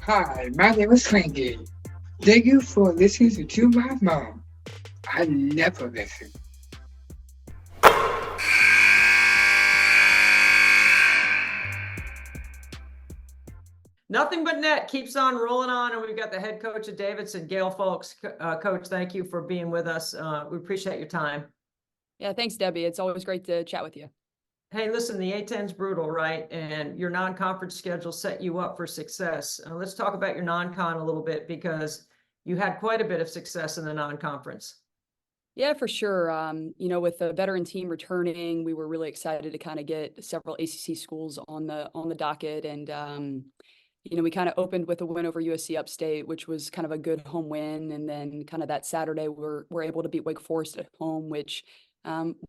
Hi, my name is Frankie. Thank you for listening to my mom. I never listen. Nothing but net keeps on rolling on, and we've got the head coach of Davidson, Gayle Fulks. Coach, thank you for being with us. We appreciate your time. Yeah, thanks, Debbie. It's always great to chat with you. Hey, listen, the A10's brutal, right? And your non-conference schedule set you up for success. Let's talk about your non-con a little bit because you had quite a bit of success in the non-conference. Yeah, for sure. With the veteran team returning, we were really excited to kind of get several ACC schools on the docket, and we kind of opened with a win over USC Upstate, which was kind of a good home win, and then kind of that Saturday we're able to beat Wake Forest at home, which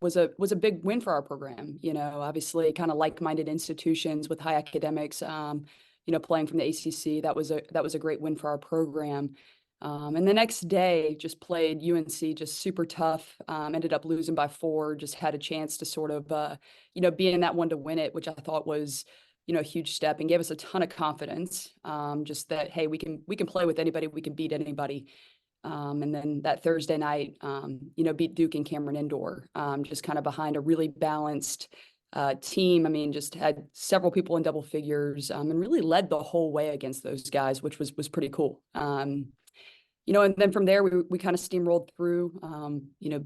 was a big win for our program. Obviously, kind of like-minded institutions with high academics. Playing from the ACC, that was a great win for our program. And the next day, just played UNC, just super tough. Ended up losing by 4. Just had a chance to sort of, be in that one to win it, which I thought was, a huge step and gave us a ton of confidence. Just that, hey, we can play with anybody, we can beat anybody. And then that Thursday night, beat Duke and Cameron Indoor, just kind of behind a really balanced team. I mean, just had several people in double figures, and really led the whole way against those guys, which was pretty cool. And then from there, we kind of steamrolled through,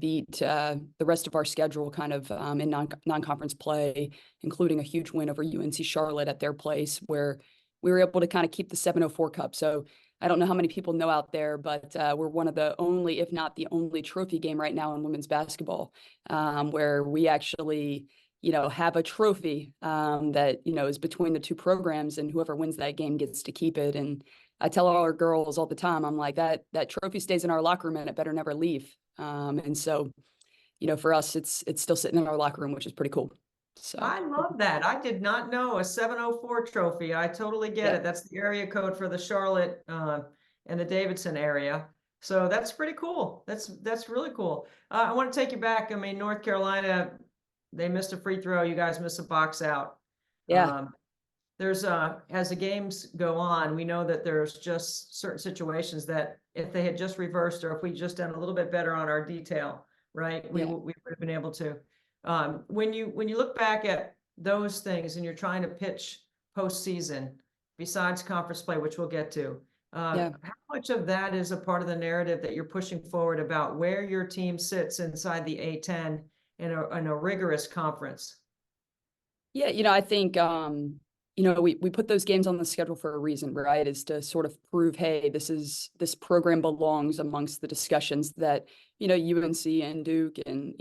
beat the rest of our schedule kind of in non-conference play, including a huge win over UNC Charlotte at their place, where we were able to kind of keep the 704 Cup. So I don't know how many people know out there, but we're one of the only, if not the only, trophy game right now in women's basketball, where we actually, have a trophy that, is between the two programs, and whoever wins that game gets to keep it. And I tell all our girls all the time, I'm like, that trophy stays in our locker room and it better never leave. And so, for us, it's still sitting in our locker room, which is pretty cool. So I love that. I did not know a 704 trophy. I totally get it. That's the area code for the Charlotte and the Davidson area. So that's pretty cool. That's really cool. I want to take you back. I mean, North Carolina, they missed a free throw. You guys missed a box out. Yeah. There's as the games go on, we know that there's just certain situations that if they had just reversed, or if we just done a little bit better on our detail, right, we would have been able to. When you look back at those things and you're trying to pitch postseason, besides conference play, which we'll get to, how much of that is a part of the narrative that you're pushing forward about where your team sits inside the A10 in a rigorous conference? Yeah, I think we put those games on the schedule for a reason, right? Is to sort of prove, hey, this program belongs amongst the discussions that, UNC and Duke and,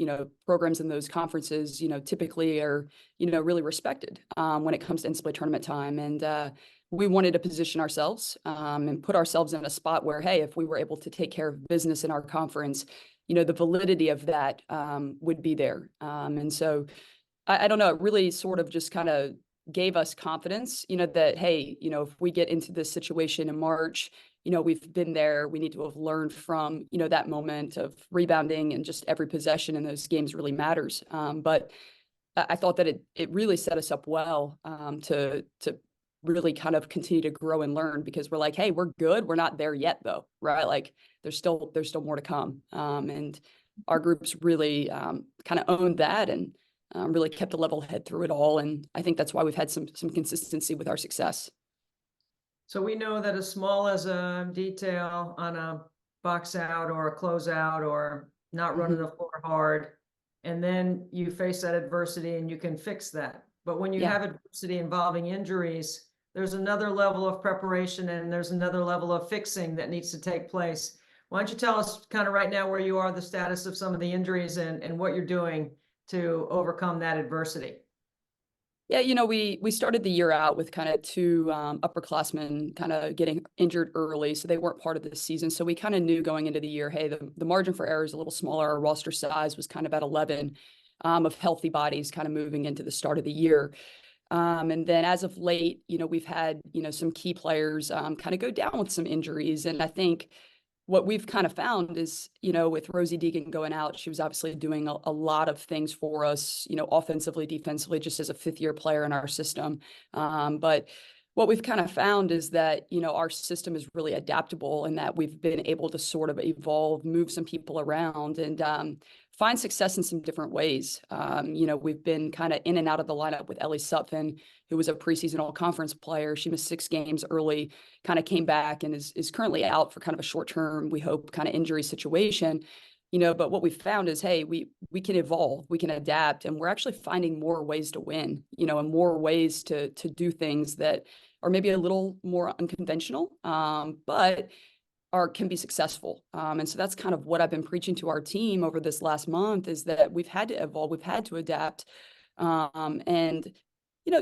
programs in those conferences, typically are, really respected when it comes to NCAA tournament time. And we wanted to position ourselves and put ourselves in a spot where, hey, if we were able to take care of business in our conference, the validity of that would be there. And so I don't know, it really sort of just kind of gave us confidence, that, hey, if we get into this situation in March, we've been there, we need to have learned from, that moment of rebounding, and just every possession in those games really matters. But I thought that it really set us up well to really kind of continue to grow and learn, because we're like, hey, we're good. We're not there yet though, right? Like there's still more to come. And our groups really kind of owned that, and really kept a level head through it all. And I think that's why we've had some consistency with our success. So we know that as small as a detail on a box out or a closeout or not running the floor hard, and then you face that adversity and you can fix that. But when you have adversity involving injuries, there's another level of preparation and there's another level of fixing that needs to take place. Why don't you tell us kind of right now where you are, the status of some of the injuries, and what you're doing to overcome that adversity? Yeah, we started the year out with kind of 2 upperclassmen kind of getting injured early, so they weren't part of the season. So we kind of knew going into the year, hey, the margin for error is a little smaller. Our roster size was kind of at 11 of healthy bodies kind of moving into the start of the year. And then as of late, we've had, some key players kind of go down with some injuries. And I think what we've kind of found is, with Rosie Deegan going out, she was obviously doing a lot of things for us, offensively, defensively, just as a 5th-year player in our system. But what we've kind of found is that, our system is really adaptable and that we've been able to sort of evolve, move some people around and find success in some different ways. We've been kind of in and out of the lineup with Ellie Sutphin, who was a preseason all-conference player. She missed 6 games early, kind of came back and is currently out for kind of a short-term, we hope, kind of injury situation. But what we found is, hey, we can evolve, we can adapt, and we're actually finding more ways to win, and more ways to do things that are maybe a little more unconventional, but can be successful. And so that's kind of what I've been preaching to our team over this last month, is that we've had to evolve, we've had to adapt. And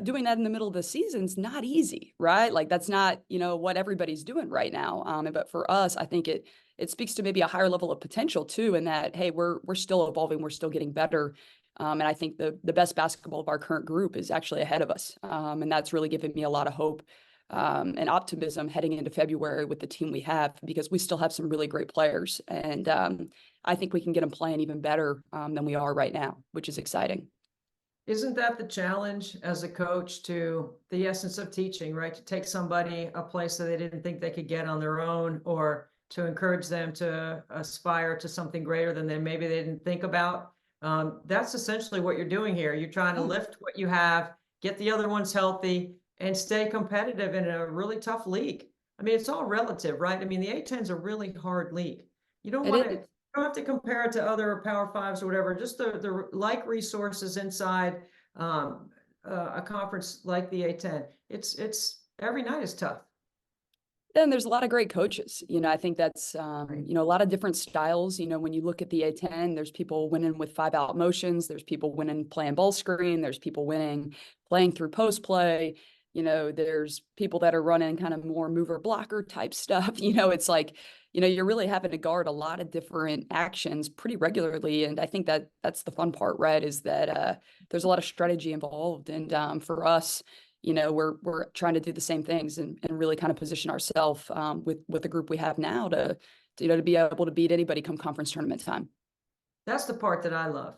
doing that in the middle of the season is not easy, right? Like that's not, what everybody's doing right now. But for us, I think it speaks to maybe a higher level of potential too, in that, hey, we're still evolving, we're still getting better. And I think the best basketball of our current group is actually ahead of us. And that's really given me a lot of hope and optimism heading into February with the team we have, because we still have some really great players. And I think we can get them playing even better than we are right now, which is exciting. Isn't that the challenge as a coach, to the essence of teaching, right? To take somebody a place that they didn't think they could get on their own, or to encourage them to aspire to something greater than maybe they didn't think about. That's essentially what you're doing here. You're trying to lift what you have, get the other ones healthy, and stay competitive in a really tough league. I mean, it's all relative, right? I mean, the A-10 is a really hard league. You don't have to compare it to other Power Fives or whatever. Just the like resources inside a conference like the A-10. It's every night is tough. And there's a lot of great coaches. I think that's, a lot of different styles. When you look at the A-10, there's people winning with 5-out motions. There's people winning playing ball screen. There's people winning playing through post play. There's people that are running kind of more mover blocker type stuff. It's like, you're really having to guard a lot of different actions pretty regularly. And I think that's the fun part, right? Is that there's a lot of strategy involved. And for us, we're trying to do the same things and really kind of position ourselves with the group we have now to be able to beat anybody come conference tournament time. That's the part that I love.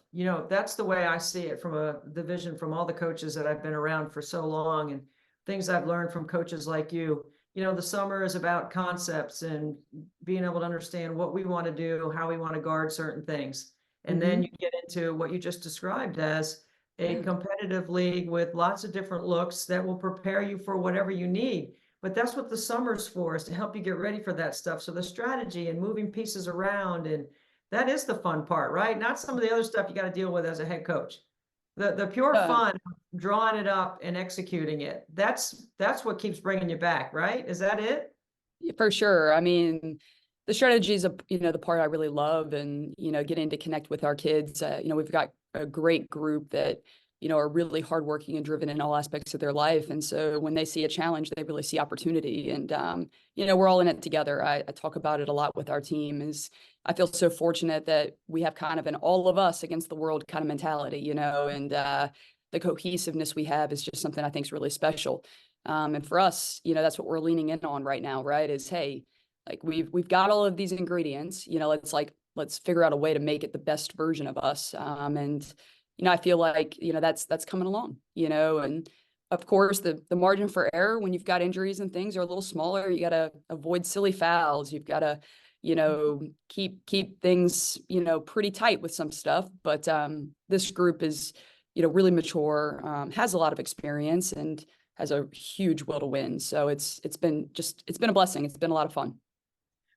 That's the way I see it from the vision from all the coaches that I've been around for so long, and things I've learned from coaches like you. The summer is about concepts and being able to understand what we want to do, how we want to guard certain things. And then you get into what you just described as a competitive league with lots of different looks that will prepare you for whatever you need. But that's what the summer's for, is to help you get ready for that stuff. So the strategy and moving pieces around, and that is the fun part, right? Not some of the other stuff you got to deal with as a head coach. The pure fun, drawing it up and executing it. That's what keeps bringing you back, right? Is that it? For sure. I mean, the strategy is the part I really love, and getting to connect with our kids. We've got a great group that are really hardworking and driven in all aspects of their life, and so when they see a challenge, they really see opportunity. And we're all in it together. I talk about it a lot with our team. Is I feel so fortunate that we have kind of an all of us against the world kind of mentality, and the cohesiveness we have is just something I think is really special. And for us, that's what we're leaning in on right now, right? Is, hey, like we've got all of these ingredients, let's figure out a way to make it the best version of us. And I feel like, that's coming along, and of course the margin for error when you've got injuries and things are a little smaller. You got to avoid silly fouls. You've got to, keep things, pretty tight with some stuff. But this group is, really mature, has a lot of experience, and has a huge will to win. So it's been a blessing. It's been a lot of fun.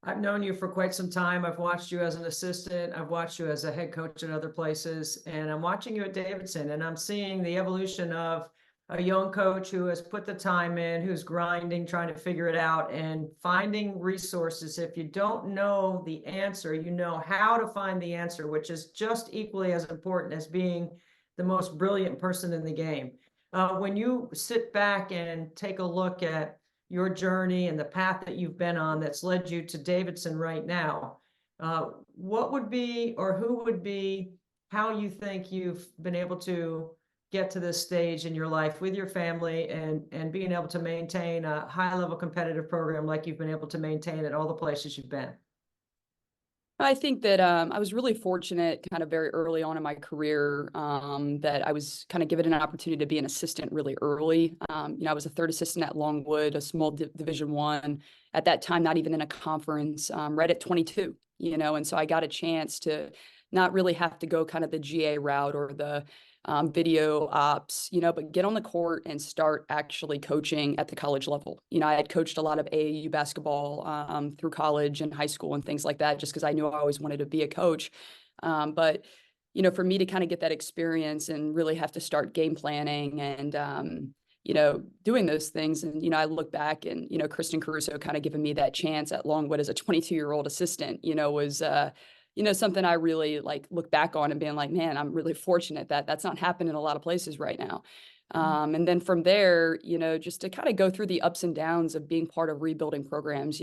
I've known you for quite some time. I've watched you as an assistant. I've watched you as a head coach at other places, and I'm watching you at Davidson, and I'm seeing the evolution of a young coach who has put the time in, who's grinding, trying to figure it out, and finding resources. If you don't know the answer, you know how to find the answer, which is just equally as important as being the most brilliant person in the game. When you sit back and take a look at your journey and the path that you've been on that's led you to Davidson right now, what would be, or who would be, how you think you've been able to get to this stage in your life with your family, and being able to maintain a high level competitive program like you've been able to maintain at all the places you've been? I think that I was really fortunate kind of very early on in my career that I was kind of given an opportunity to be an assistant really early. I was a third assistant at Longwood, a small Division I, at that time, not even in a conference, right at 22, and so I got a chance to not really have to go kind of the GA route or the video ops, but get on the court and start actually coaching at the college level. I had coached a lot of AAU basketball through college and high school and things like that, just because I knew I always wanted to be a coach. But for me to kind of get that experience and really have to start game planning and, doing those things. And, I look back and, Kristen Caruso kind of giving me that chance at Longwood as a 22-year-old assistant, was, something I really look back on and being like, man, I'm really fortunate that that's not happening in a lot of places right now. And then from there, just to kind of go through the ups and downs of being part of rebuilding programs,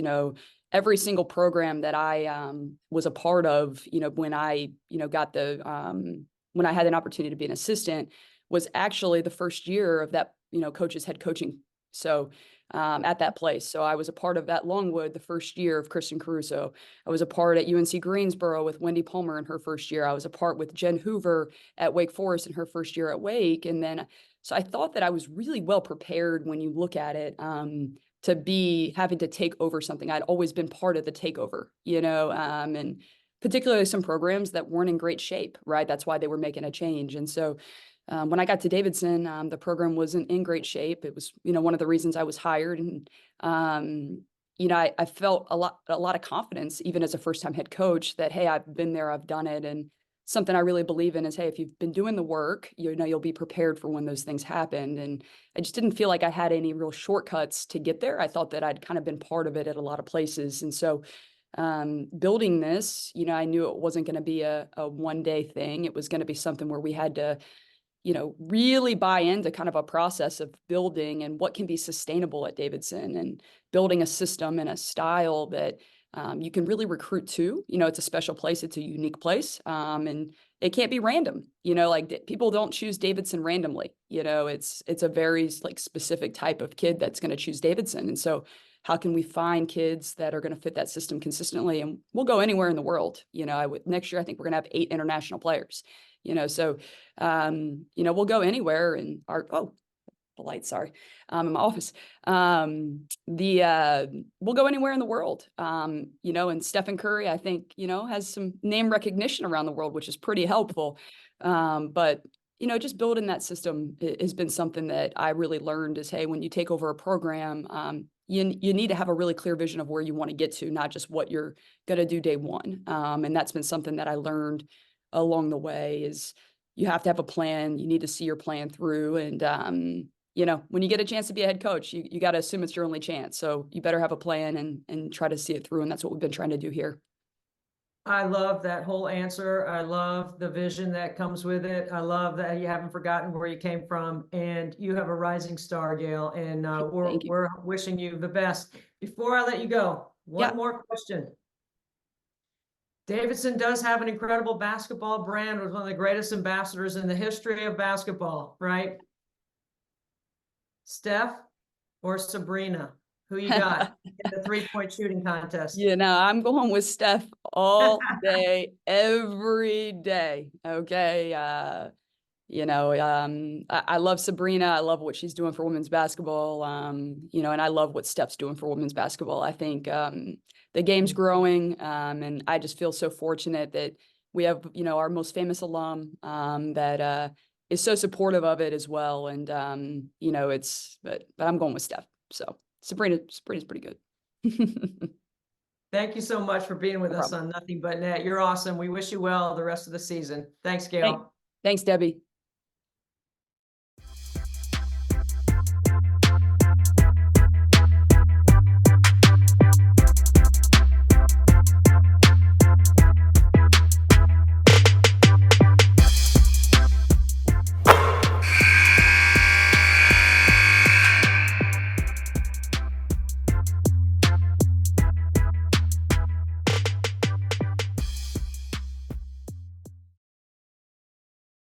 every single program that I was a part of, when I, got when I had an opportunity to be an assistant was actually the first year of that, coach's head coaching. So at that place. So I was a part of that Longwood the first year of Kristen Caruso. I was a part at UNC Greensboro with Wendy Palmer in her first year. I was a part with Jen Hoover at Wake Forest in her first year at Wake. And then, so I thought that I was really well prepared when you look at it to be having to take over something. I'd always been part of the takeover, and particularly some programs that weren't in great shape, right? That's why they were making a change. And so when I got to Davidson, the program wasn't in great shape. It was, one of the reasons I was hired. And, I felt a lot of confidence, even as a first-time head coach, that, hey, I've been there, I've done it. And something I really believe in is, hey, if you've been doing the work, you'll be prepared for when those things happen. And I just didn't feel like I had any real shortcuts to get there. I thought that I'd kind of been part of it at a lot of places. And so building this, I knew it wasn't going to be a one-day thing. It was going to be something where we had to really buy into kind of a process of building and what can be sustainable at Davidson and building a system and a style that you can really recruit to. It's a special place. It's a unique place. And it can't be random, people don't choose Davidson randomly. It's a very specific type of kid that's going to choose Davidson. And so how can we find kids that are going to fit that system consistently? And we'll go anywhere in the world. Next year, I think we're going to have 8 international players. So, we'll go anywhere in the light, sorry, in my office. We'll go anywhere in the world, and Stephen Curry, I think, has some name recognition around the world, which is pretty helpful. But, just building that system has been something that I really learned is, hey, when you take over a program, you need to have a really clear vision of where you want to get to, not just what you're going to do day one. And that's been something that I learned along the way is you have to have a plan. You need to see your plan through. And, when you get a chance to be a head coach, you got to assume it's your only chance. So you better have a plan and try to see it through. And that's what we've been trying to do here. I love that whole answer. I love the vision that comes with it. I love that you haven't forgotten where you came from, and you have a rising star, Gayle, and we're wishing you the best. Before I let you go, one more question. Davidson does have an incredible basketball brand, was one of the greatest ambassadors in the history of basketball, right? Steph or Sabrina? Who you got in the 3-point shooting contest? I'm going with Steph all day, every day. Okay. I love Sabrina. I love what she's doing for women's basketball. And I love what Steph's doing for women's basketball. I think the game's growing, and I just feel so fortunate that we have, our most famous alum that is so supportive of it as well. And, but I'm going with Steph. So Sabrina's pretty good. Thank you so much for being with us on Nothing But Net. You're awesome. We wish you well the rest of the season. Thanks, Gayle. Thanks, Debbie.